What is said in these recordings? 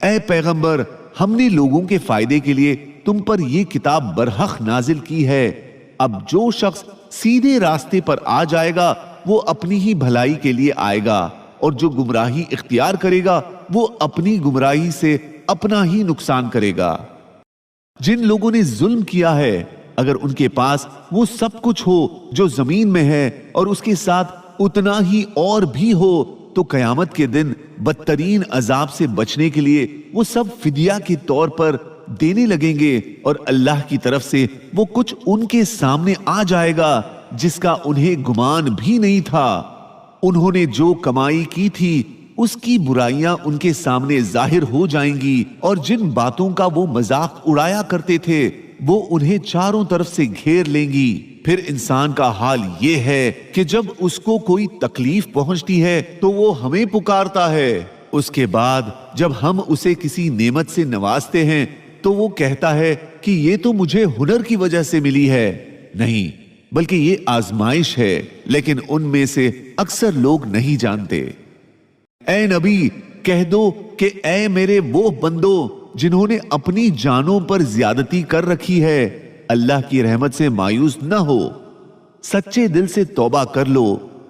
اے پیغمبر، ہم نے لوگوں کے فائدے کے لیے تم پر یہ کتاب برحق نازل کی ہے۔ اب جو شخص سیدھے راستے پر آ جائے گا وہ اپنی ہی بھلائی کے لیے آئے گا، اور جو گمراہی اختیار کرے گا وہ اپنی گمراہی سے اپنا ہی نقصان کرے گا۔ جن لوگوں نے ظلم کیا ہے، اگر ان کے پاس وہ سب کچھ ہو جو زمین میں ہے اور اس کے ساتھ اتنا ہی اور بھی ہو، تو قیامت کے دن بدترین عذاب سے بچنے کے لیے وہ سب فدیہ کے طور پر دینے لگیں گے، اور اللہ کی طرف سے وہ کچھ ان کے سامنے آ جائے گا جس کا انہیں گمان بھی نہیں تھا۔ انہوں نے جو کمائی کی تھی اس کی برائیاں ان کے سامنے ظاہر ہو جائیں گی، اور جن باتوں کا وہ مذاق اڑایا کرتے تھے وہ انہیں چاروں طرف سے گھیر لیں گی۔ پھر انسان کا حال یہ ہے کہ جب اس کو کوئی تکلیف پہنچتی ہے تو وہ ہمیں پکارتا ہے، اس کے بعد جب ہم اسے کسی نعمت سے نوازتے ہیں تو وہ کہتا ہے کہ یہ تو مجھے ہنر کی وجہ سے ملی ہے۔ نہیں، بلکہ یہ آزمائش ہے، لیکن ان میں سے اکثر لوگ نہیں جانتے۔ اے نبی، کہہ دو کہ اے میرے وہ بندو جنہوں نے اپنی جانوں پر زیادتی کر رکھی ہے، اللہ کی رحمت سے مایوس نہ ہو، سچے دل سے توبہ کر لو،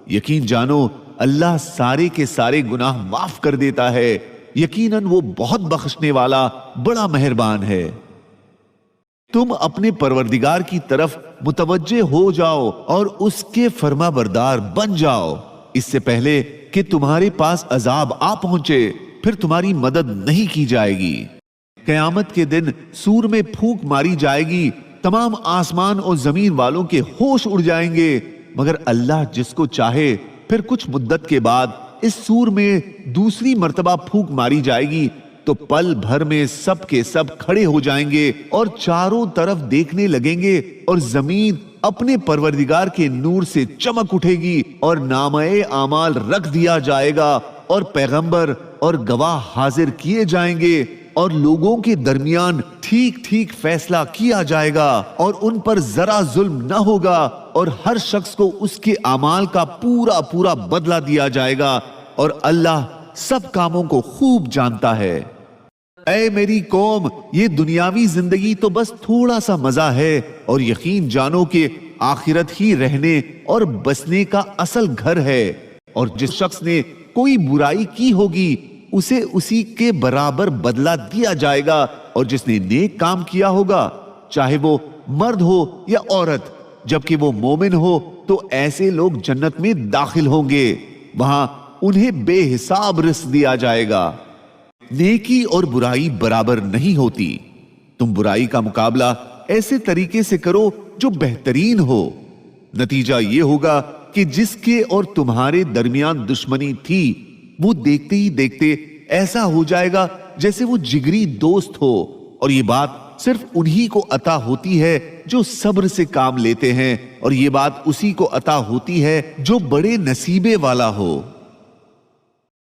یقین جانو اللہ سارے کے سارے گناہ معاف کر دیتا ہے، یقیناً وہ بہت بخشنے والا بڑا مہربان ہے۔ تم اپنے پروردگار کی طرف متوجہ ہو جاؤ اور اس کے فرما بردار بن جاؤ، اس سے پہلے کہ تمہارے پاس عذاب آ پہنچے، پھر تمہاری مدد نہیں کی جائے گی۔ قیامت کے دن سور میں پھونک ماری جائے گی، تمام آسمان اور زمین والوں کے ہوش اڑ جائیں گے، مگر اللہ جس کو چاہے۔ پھر کچھ مدت کے بعد اس سور میں دوسری مرتبہ پھونک ماری جائے گی تو پل بھر میں سب کے سب کھڑے ہو جائیں گے اور چاروں طرف دیکھنے لگیں گے، اور زمین اپنے پروردگار کے نور سے چمک اٹھے گی، اور نامہ اعمال رکھ دیا جائے گا، اور پیغمبر اور گواہ حاضر کیے جائیں گے، اور لوگوں کے درمیان ٹھیک ٹھیک فیصلہ کیا جائے گا، اور ان پر ذرا ظلم نہ ہوگا، اور ہر شخص کو اس کے اعمال کا پورا پورا بدلہ دیا جائے گا، اور اللہ سب کاموں کو خوب جانتا ہے۔ اے میری قوم، یہ دنیاوی زندگی تو بس تھوڑا سا مزہ ہے، اور یقین جانو کہ آخرت ہی رہنے اور بسنے کا اصل گھر ہے، اور جس شخص نے کوئی برائی کی ہوگی اسے اسی کے برابر بدلہ دیا جائے گا، اور جس نے نیک کام کیا ہوگا چاہے وہ مرد ہو یا عورت، جبکہ وہ مومن ہو، تو ایسے لوگ جنت میں داخل ہوں گے، وہاں انہیں بے حساب رزق دیا جائے گا۔ نیکی اور برائی برابر نہیں ہوتی، تم برائی کا مقابلہ ایسے طریقے سے کرو جو بہترین ہو، نتیجہ یہ ہوگا کہ جس کے اور تمہارے درمیان دشمنی تھی وہ دیکھتے ہی دیکھتے ایسا ہو جائے گا جیسے وہ جگری دوست ہو، اور یہ بات صرف انہی کو عطا ہوتی ہے جو صبر سے کام لیتے ہیں، اور یہ بات اسی کو عطا ہوتی ہے جو بڑے نصیبے والا ہو۔